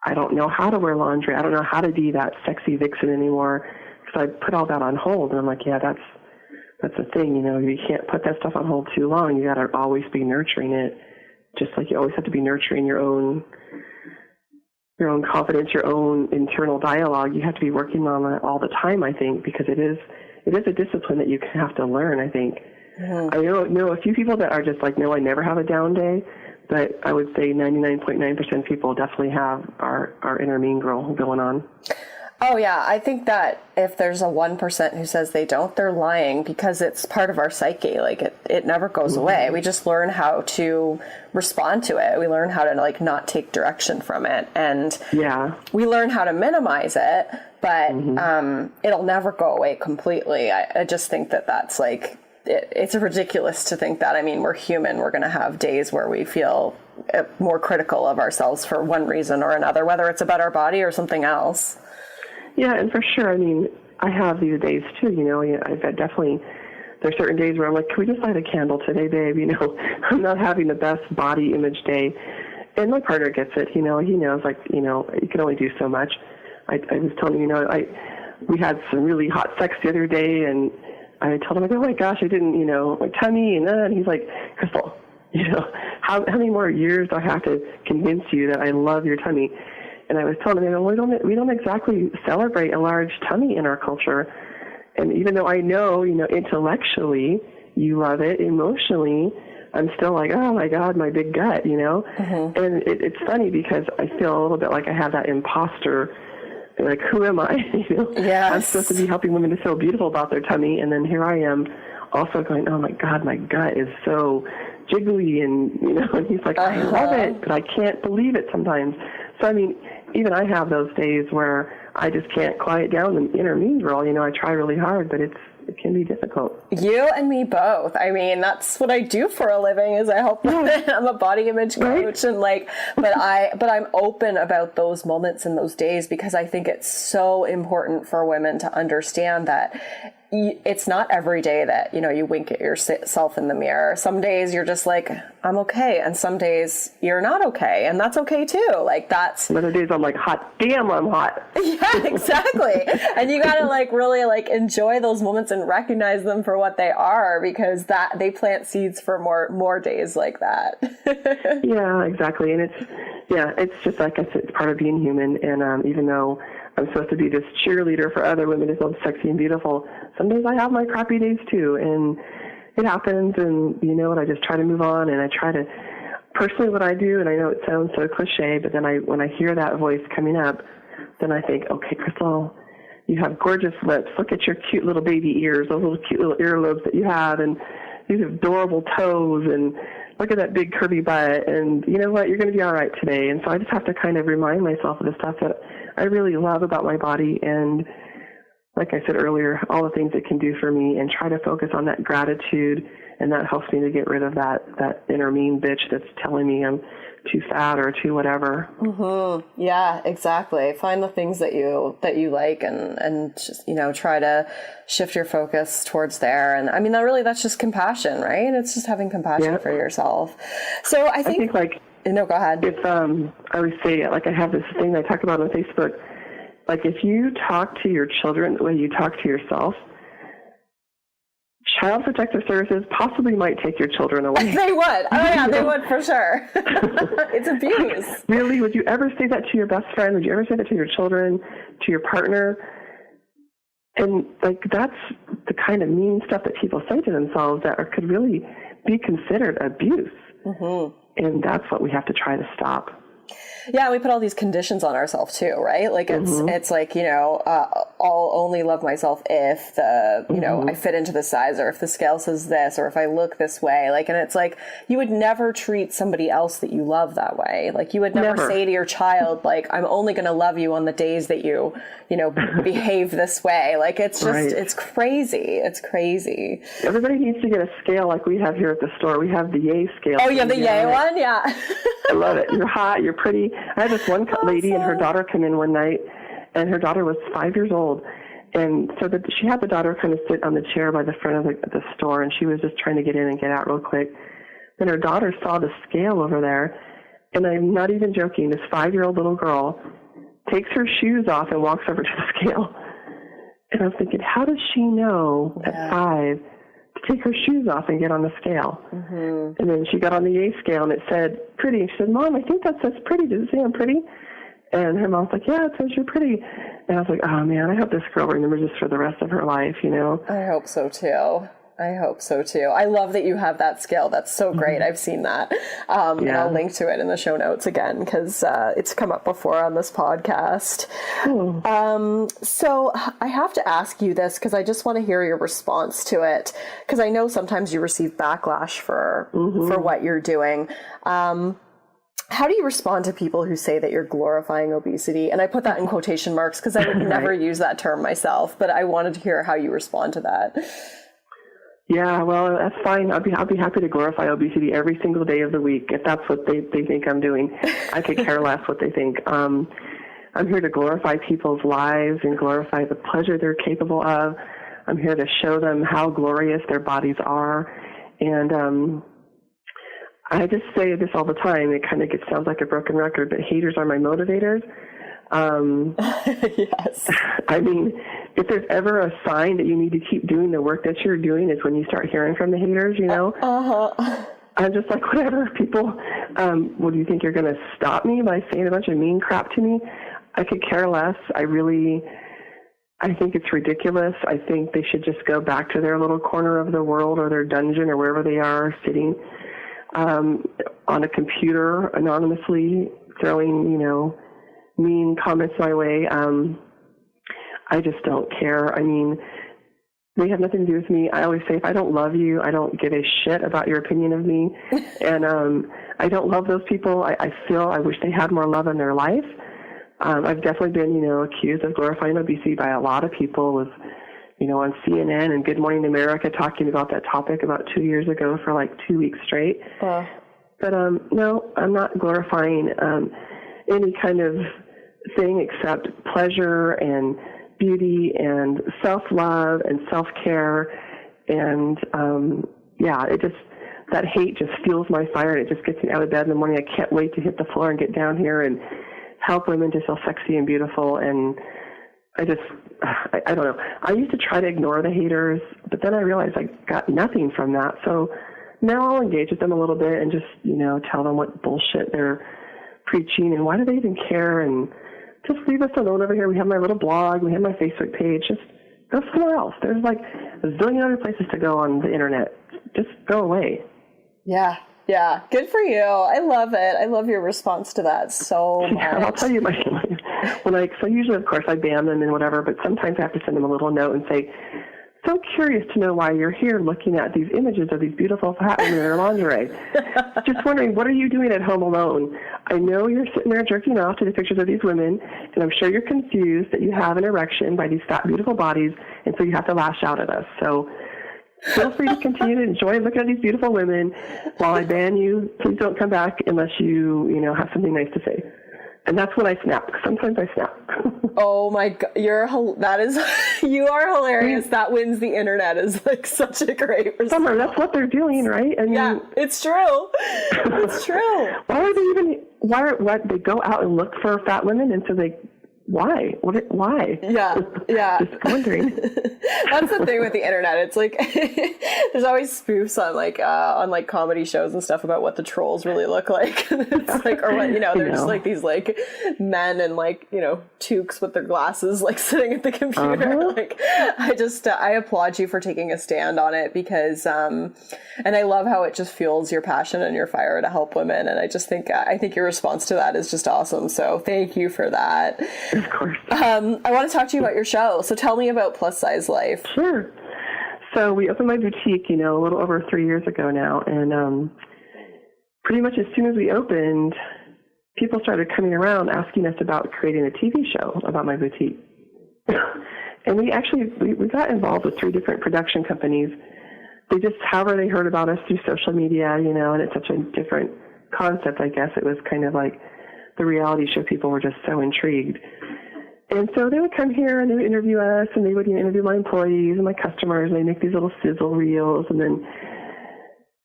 I don't know how to wear laundry. I don't know how to be that sexy vixen anymore, because I put all that on hold. And I'm like, yeah, that's the thing. You can't put that stuff on hold too long. You got to always be nurturing it, just like you always have to be nurturing your own confidence, your own internal dialogue. You have to be working on it all the time, I think, because it is a discipline that you have to learn, I think. Yeah. I know a few people that are just like, no, I never have a down day, but I would say 99.9% of people definitely have our inner mean girl going on.
Oh, yeah. I think that if there's a 1% who says they don't, they're lying, because it's part of our psyche. Like it never goes away. We just learn how to respond to it. We learn how to not take direction from it. And we learn how to minimize it, but it'll never go away completely. I just think that's it's ridiculous to think that. We're human. We're going to have days where we feel more critical of ourselves for one reason or another, whether it's about our body or something else.
Yeah, and for sure. I have these days too. I've definitely, there's certain days where I'm like, can we just light a candle today, babe? I'm not having the best body image day. And my partner gets it. He knows, you can only do so much. I was telling him, we had some really hot sex the other day, and I told him, oh my gosh, I didn't, my tummy, and he's like, Chrystal, how many more years do I have to convince you that I love your tummy? And I was telling him, we don't exactly celebrate a large tummy in our culture. And even though I know, intellectually, you love it. Emotionally, I'm still like, oh my God, my big gut, you know? And it's funny because I feel a little bit like I have that imposter, like, who am I? You know?
Yes.
I'm supposed to be helping women to feel beautiful about their tummy, and then here I am also going, oh my God, my gut is so jiggly, and, you know, and he's like, I love it, but I can't believe it sometimes. So, I mean, even I have those days where I just can't quiet down the inner mean girl. You know, I try really hard, but it can be difficult.
You and me both. I mean, that's what I do for a living, is I help women. I'm a body image coach, and like, but I'm open about those moments and those days, because I think it's so important for women to understand that it's not every day that, you know, you wink at yourself in the mirror. Some days you're just like, I'm okay. And some days you're not okay. And that's okay too. Like, that's...
Other days I'm like, hot damn, I'm hot.
Yeah, exactly. And you got to like really like enjoy those moments and recognize them for what they are, because that they plant seeds for more days like that.
Yeah, exactly. And it's just like I said, it's part of being human. And even though I'm supposed to be this cheerleader for other women to feel sexy and beautiful, some days I have my crappy days too, and it happens, and you know what, I just try to move on, and I try to, personally what I do, and I know it sounds so cliche, but then when I hear that voice coming up, then I think, okay, Chrystal, you have gorgeous lips, look at your cute little baby ears, those little cute little earlobes that you have, and these adorable toes, and look at that big curvy butt, and you know what, you're going to be all right today. And so I just have to kind of remind myself of the stuff that I really love about my body, and like I said earlier, all the things it can do for me, and try to focus on that gratitude, and that helps me to get rid of that inner mean bitch that's telling me I'm too fat or too whatever.
Yeah, exactly. Find the things that you like, and just, you know, try to shift your focus towards there. And I mean, that's just compassion, right? It's just having compassion for yourself. So I think like, no, go ahead.
If I would say, like, I have this thing I talk about on Facebook, like, if you talk to your children the way you talk to yourself, Child Protective Services possibly might take your children away.
They would. Oh, yeah, they would for sure. It's abuse.
Really? Would you ever say that to your best friend? Would you ever say that to your children, to your partner? And, like, that's the kind of mean stuff that people say to themselves that could really be considered abuse. And that's what we have to try to stop.
Yeah, we put all these conditions on ourselves too, right? Like it's like, you know, I'll only love myself if you know, I fit into the size, or if the scale says this, or if I look this way. Like, and it's like, you would never treat somebody else that you love that way. Like, you would never say to your child, like, I'm only going to love you on the days that you know, behave this way. Like, it's just, it's crazy. It's crazy.
Everybody needs to get a scale like we have here at the store. We have the Yay scale.
Oh, you have the Yay one? Yeah.
I love it. You're hot. You're pretty. I had this one lady and her daughter come in one night, and her daughter was 5 years old. And so she had the daughter kind of sit on the chair by the front of the store, and she was just trying to get in and get out real quick. Then her daughter saw the scale over there, and I'm not even joking, this 5-year-old little girl takes her shoes off and walks over to the scale. And I was thinking, how does she know at 5 to take her shoes off and get on the scale? And then she got on the Yay scale, and it said pretty. And she said, Mom, I think that says pretty. Does it say I'm pretty? And her mom's like, yeah, it says you're pretty. And I was like, oh, man, I hope this girl remembers this for the rest of her life, you know?
I hope so, too. I love that you have that scale. That's so great. I've seen that. And I'll link to it in the show notes again, because it's come up before on this podcast. So I have to ask you this, because I just want to hear your response to it, because I know sometimes you receive backlash for what you're doing. How do you respond to people who say that you're glorifying obesity? And I put that in quotation marks because I would never use that term myself, but I wanted to hear how you respond to that.
Yeah, well, that's fine. I'll be happy to glorify obesity every single day of the week if that's what they think I'm doing. I could care less what they think. I'm here to glorify people's lives and glorify the pleasure they're capable of. I'm here to show them how glorious their bodies are. And I just say this all the time. It kind of sounds like a broken record, but haters are my motivators.
Yes.
I mean, if there's ever a sign that you need to keep doing the work that you're doing, is when you start hearing from the haters, you know? I'm just like, whatever, people, what do you think, you're going to stop me by saying a bunch of mean crap to me? I could care less. I I think it's ridiculous. I think they should just go back to their little corner of the world or their dungeon or wherever they are, sitting on a computer anonymously, throwing, mean comments my way. I just don't care. I mean, they have nothing to do with me. I always say, if I don't love you, I don't give a shit about your opinion of me. And I don't love those people. I wish they had more love in their life. I've definitely been, accused of glorifying obesity by a lot of people with, on CNN and Good Morning America talking about that topic about 2 years ago for like 2 weeks straight. But no, I'm not glorifying any kind of thing except pleasure and beauty and self-love and self-care. And that hate just fuels my fire, and it just gets me out of bed in the morning. I can't wait to hit the floor and get down here and help women to feel sexy and beautiful. And I don't know. I used to try to ignore the haters, but then I realized I got nothing from that. So now I'll engage with them a little bit and just, tell them what bullshit they're preaching and why do they even care, and just leave us alone over here. We have my little blog. We have my Facebook page. Just go somewhere else. There's like a zillion other places to go on the internet. Just go away.
Yeah. Yeah. Good for you. I love it. I love your response to that so much.
Yeah, I'll tell you so usually, of course, I ban them and whatever, but sometimes I have to send them a little note and say, so curious to know why you're here looking at these images of these beautiful fat women in their lingerie. Just wondering, what are you doing at home alone? I know you're sitting there jerking off to the pictures of these women, and I'm sure you're confused that you have an erection by these fat, beautiful bodies, and so you have to lash out at us. So feel free to continue to enjoy looking at these beautiful women while I ban you. Please don't come back unless you have something nice to say. And that's when I snap. Sometimes I snap.
Oh my God. You are hilarious. That wins the internet is like such a great response.
Summer, that's what they're doing, right? I mean,
yeah, it's true. It's true.
Why they go out and look for fat women, and so why? Why?
Yeah.
Just wondering.
That's the thing with the internet. It's like there's always spoofs on like comedy shows and stuff about what the trolls really look like. It's like, or what they're just like these like men and like toques with their glasses like sitting at the computer. Like I applaud you for taking a stand on it because and I love how it just fuels your passion and your fire to help women. And I think your response to that is just awesome. So thank you for that.
Of course.
I want to talk to you about your show. So tell me about Plus Size Life.
Sure. So we opened my boutique, a little over 3 years ago now. And pretty much as soon as we opened, people started coming around asking us about creating a TV show about my boutique. And we got involved with 3 different production companies. They just, however they heard about us through social media, and it's such a different concept, I guess. It was kind of like the reality show. People were just so intrigued. And so they would come here and they would interview us, and they would interview my employees and my customers, and they make these little sizzle reels. And then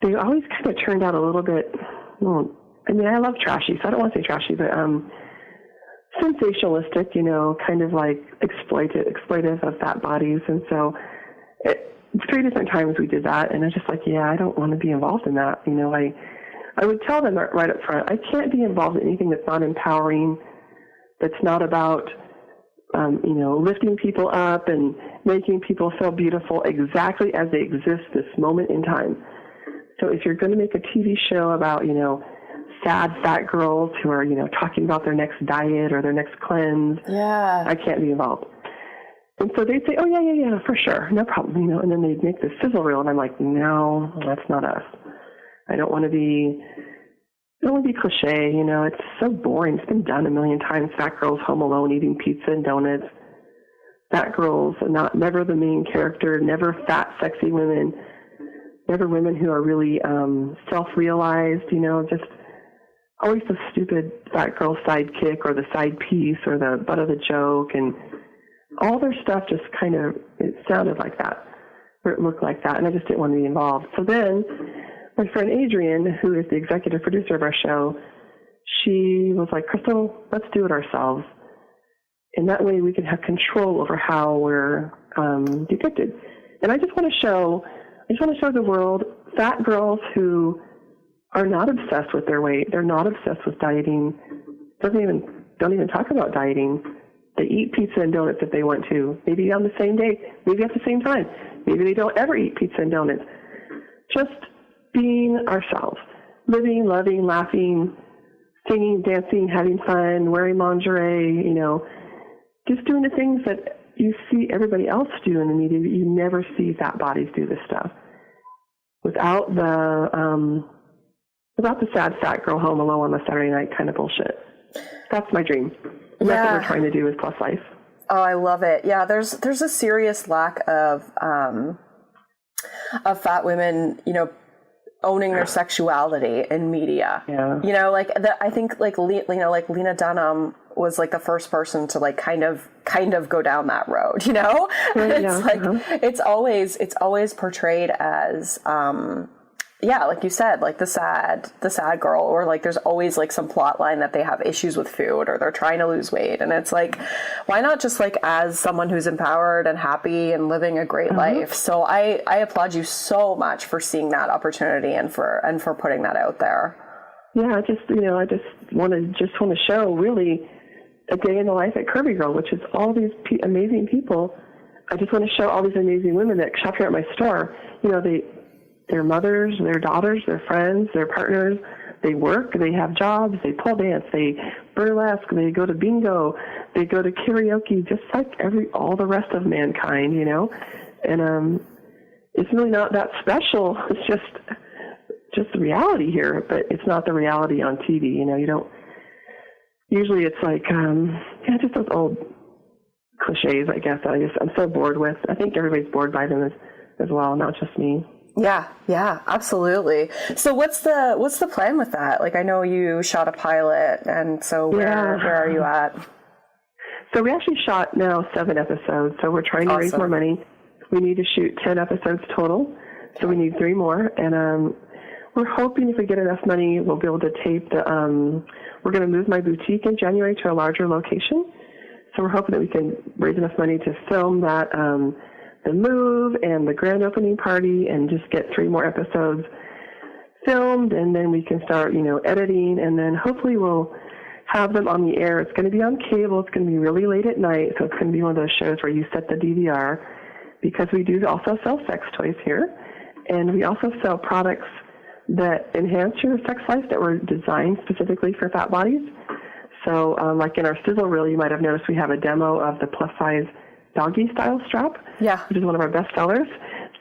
they always kind of turned out a little bit, I love trashy, so I don't want to say trashy, but sensationalistic, kind of like exploitive of fat bodies. And so 3 different times we did that, and I was just like, I don't want to be involved in that. I would tell them right up front, I can't be involved in anything that's not empowering, that's not about, lifting people up and making people feel beautiful exactly as they exist this moment in time. So if you're going to make a TV show about, sad fat girls who are, talking about their next diet or their next cleanse, I can't be involved. And so they'd say, oh, yeah, for sure, no problem, and then they'd make this sizzle reel, and I'm like, no, that's not us. I don't want to be cliche, it's so boring. It's been done a million times. Fat girls home alone eating pizza and donuts. Fat girls are never the main character, never fat, sexy women, never women who are really self-realized, just always the stupid fat girl sidekick or the side piece or the butt of the joke. And all their stuff just kind of, it sounded like that, or it looked like that, and I just didn't want to be involved. So then my friend Adrienne, who is the executive producer of our show, she was like, Chrystal, let's do it ourselves. And that way we can have control over how we're depicted. And I just want to show the world fat girls who are not obsessed with their weight. They're not obsessed with dieting. Don't even talk about dieting. They eat pizza and donuts if they want to, maybe on the same day, maybe at the same time. Maybe they don't ever eat pizza and donuts. Just being ourselves, living, loving, laughing, singing, dancing, having fun, wearing lingerie, you know, just doing the things that you see everybody else do in the media. You never see fat bodies do this stuff without the sad fat girl home alone on a Saturday night kind of bullshit. That's my dream. And that's what we're trying to do with Plus Life.
Oh, I love it. Yeah, there's a serious lack of fat women, you know, owning their sexuality in media.
Yeah.
You know, like I think like like Lena Dunham was like the first person to like kind of go down that road, you know?
Right,
it's like it's always portrayed as like you said, like the sad girl, or like there's always like some plot line that they have issues with food or they're trying to lose weight. And it's like, why not just like as someone who's empowered and happy and living a great life? So I applaud you so much for seeing that opportunity and for putting that out there.
Yeah, I just want to show really a day in the life at Curvy Girl, which is all these amazing people. I just want to show all these amazing women that shop here at my store. You know, their mothers, their daughters, their friends, their partners, they work, they have jobs, they pole dance, they burlesque, they go to bingo, they go to karaoke, just like all the rest of mankind, you know. And it's really not that special. It's just the reality here, but it's not the reality on TV, you know. You don't, usually it's like, just those old cliches, I guess, I'm so bored with. I think everybody's bored by them as well, not just me.
Yeah, absolutely. So what's the plan with that? Like, I know you shot a pilot, and so where are you at?
So we actually shot now 7 episodes. So we're trying to raise more money. We need to shoot 10 episodes total. So we need 3 more. And we're hoping if we get enough money, we'll be able to tape we're going to move my boutique in January to a larger location. So we're hoping that we can raise enough money to film that, the move and the grand opening party, and just get 3 more episodes filmed, and then we can start, you know, editing, and then hopefully we'll have them on the air. It's going to be on cable. It's going to be really late at night, so it's going to be one of those shows where you set the DVR, because we do also sell sex toys here, and we also sell products that enhance your sex life that were designed specifically for fat bodies. So like in our sizzle reel, you might have noticed we have a demo of the plus size doggy style strap, which is one of our best sellers.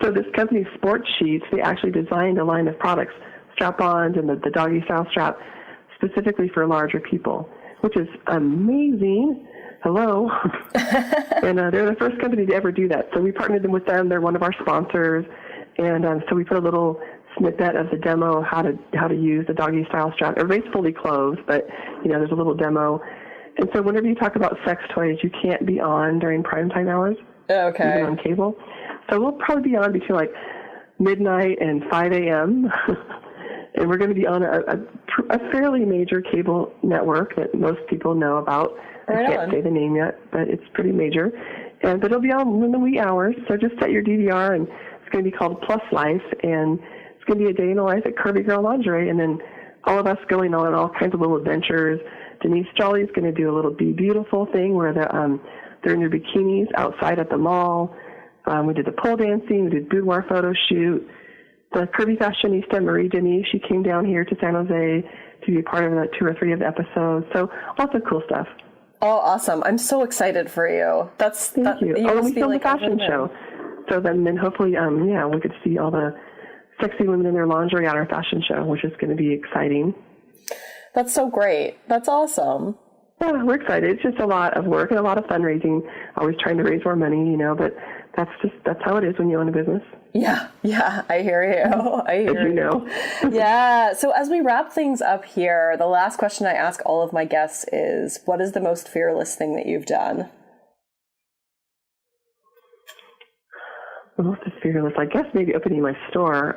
So this company, Sport Sheets, they actually designed a line of products, strap-ons and the doggy style strap, specifically for larger people, which is amazing. Hello. And they're the first company to ever do that. So we partnered with them. They're one of our sponsors. And so we put a little snippet of the demo, how to use the doggy style strap. Everybody's fully clothed, but you know, there's a little demo. And so whenever you talk about sex toys, you can't be on during primetime hours.
Okay.
Even on cable. So we'll probably be on between like midnight and 5 a.m. And we're going to be on a fairly major cable network that most people know about. I can't say the name yet, but it's pretty major. But it'll be on in the wee hours. So just set your DVR, and it's going to be called Plus Life, and it's going to be a day in the life at Curvy Girl Lingerie, and then all of us going on all kinds of little adventures. Denise Jolly is going to do a little Be Beautiful thing where they're in their bikinis outside at the mall. We did the pole dancing. We did boudoir photo shoot. The curvy fashionista Marie Denise, she came down here to San Jose to be part of the 2 or 3 of the episodes. So lots of cool stuff.
Oh, awesome. I'm so excited for you.
Thank you. And we filmed a fashion show. So then hopefully, we could see all the sexy women in their lingerie on our fashion show, which is going to be exciting.
That's so great. That's awesome.
Yeah, we're excited. It's just a lot of work and a lot of fundraising, always trying to raise more money, you know, but that's how it is when you own a business.
Yeah, I hear you. I hear
you. Know.
Yeah. So as we wrap things up here, the last question I ask all of my guests is, what is the most fearless thing that you've done?
The most fearless, I guess maybe opening my store.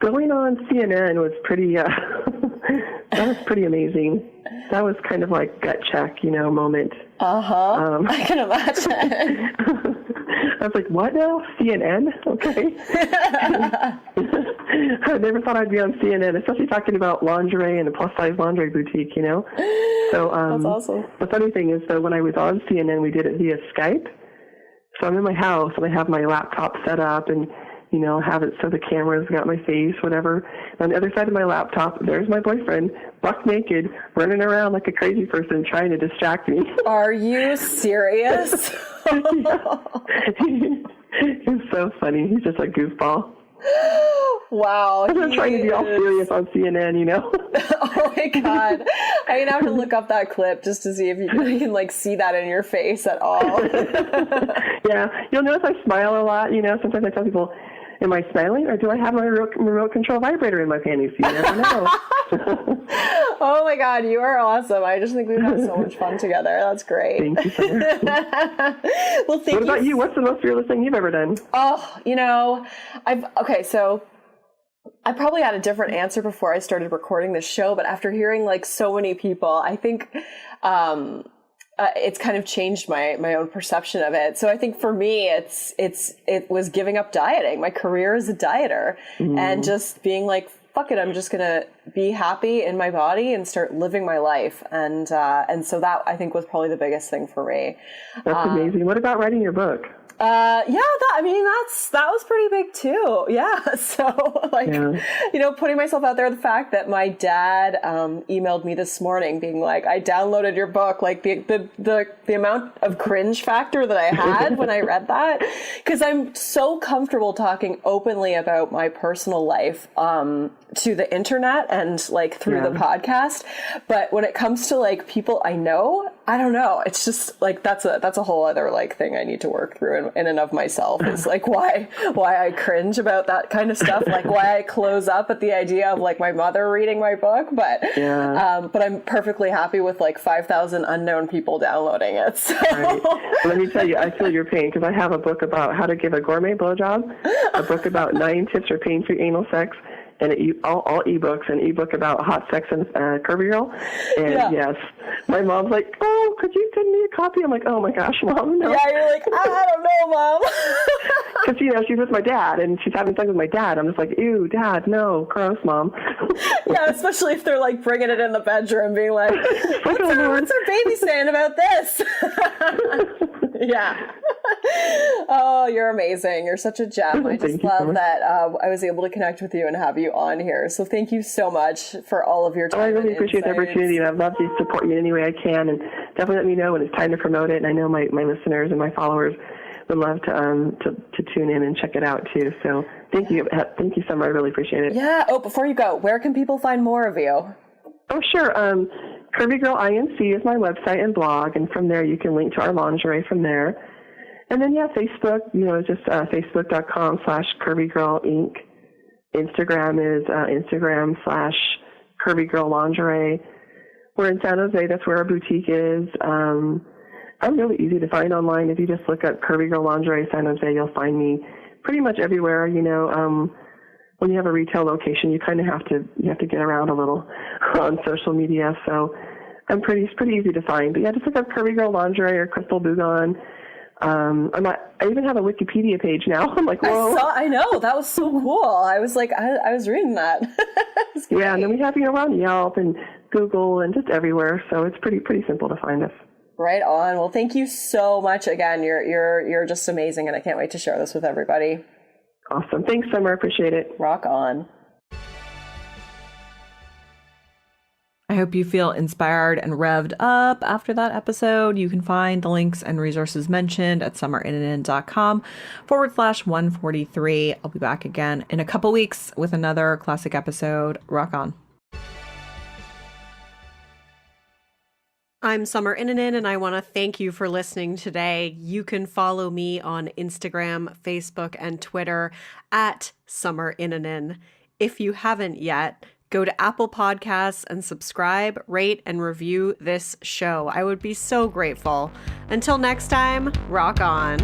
Going on CNN was pretty, that was pretty amazing. That was kind of like gut check, you know, moment.
I can imagine.
I was like, what now? CNN? Okay. I never thought I'd be on CNN, especially talking about lingerie and a plus-size lingerie boutique, So
That's awesome.
The funny thing is, though, when I was on CNN, we did it via Skype. So I'm in my house, and I have my laptop set up and, have it so the camera's got my face, whatever. On the other side of my laptop, there's my boyfriend, buck naked, running around like a crazy person trying to distract me.
Are you serious?
He's so funny. He's just a goofball.
Wow.
I'm trying to be all serious on CNN,
Oh my God. I now have to look up that clip just to see if you can see that in your face at all.
Yeah. You'll notice I smile a lot, Sometimes I tell people, am I smiling or do I have my remote control vibrator in my panties? You never know.
Oh my God, you are awesome. I just think we've had so much fun together. That's great.
Thank you, Summer.
Well, thank you.
What about you? What's the most fearless thing you've ever done?
Oh, so I probably had a different answer before I started recording this show, but after hearing so many people, I think it's kind of changed my own perception of it. So I think for me, it was giving up dieting. My career as a dieter and just being like, fuck it, I'm just going to be happy in my body and start living my life. And so that I think was probably the biggest thing for me.
That's amazing. What about writing your book?
That was pretty big too. Yeah. So putting myself out there, the fact that my dad, emailed me this morning being like, I downloaded your book, the amount of cringe factor that I had when I read that, cause I'm so comfortable talking openly about my personal life, to the internet and through the podcast. But when it comes to people I know, I don't know. It's just that's a whole other thing I need to work through in and of myself. Is why I cringe about that kind of stuff. Why I close up at the idea of my mother reading my book. But I'm perfectly happy with 5,000 unknown people downloading it. So.
Right. Let me tell you, I feel your pain because I have a book about how to give a gourmet blowjob, a book about 9 tips for pain-free anal sex, and all ebooks, an ebook about hot sex and Curvy Girl. And yes, my mom's like, oh, could you send me a copy? I'm like, oh my gosh, Mom, no.
Yeah, you're like, I don't know, Mom.
Because, she's with my dad and she's having sex with my dad. I'm just like, ew, Dad, no, gross, Mom.
Yeah, especially if they're bringing it in the bedroom, being like, what's our baby saying about this? Yeah. Oh, you're amazing. You're such a gem. I just love that I was able to connect with you and have you on here. So thank you so much for all of your time.
I really appreciate the opportunity, and I'd love to support you in any way I can. And definitely let me know when it's time to promote it. And I know my listeners and my followers would love to tune in and check it out too. So thank you. Thank you, Summer. I really appreciate it.
Yeah. Oh, before you go, where can people find more of you?
Oh, sure. Curvy Girl Inc. is my website and blog, and from there you can link to our lingerie from there. And then, Facebook, it's just facebook.com/Curvy Girl Inc. Instagram is Instagram/Curvy Girl Lingerie. We're in San Jose. That's where our boutique is. I'm really easy to find online. If you just look up Curvy Girl Lingerie San Jose, you'll find me pretty much everywhere. When you have a retail location, you kind of have to get around a little on social media. So I'm pretty easy to find. But yeah, just look up Curvy Girl Lingerie or Chrystal Bougon. I even have a Wikipedia page now. I'm like, whoa.
I know. That was so cool. I was like, I was reading that.
Yeah, and then we have, on Yelp and Google and just everywhere. So it's pretty simple to find us.
Right on. Well, thank you so much again. You're just amazing, and I can't wait to share this with everybody.
Awesome. Thanks, Summer. I appreciate it.
Rock on.
I hope you feel inspired and revved up after that episode. You can find the links and resources mentioned at summerinnanen.com/143. I'll be back again in a couple weeks with another classic episode. Rock on. I'm Summer Innanen, and I want to thank you for listening today. You can follow me on Instagram, Facebook, and Twitter at Summer Innanen. If you haven't yet, go to Apple Podcasts and subscribe, rate, and review this show. I would be so grateful. Until next time, rock on.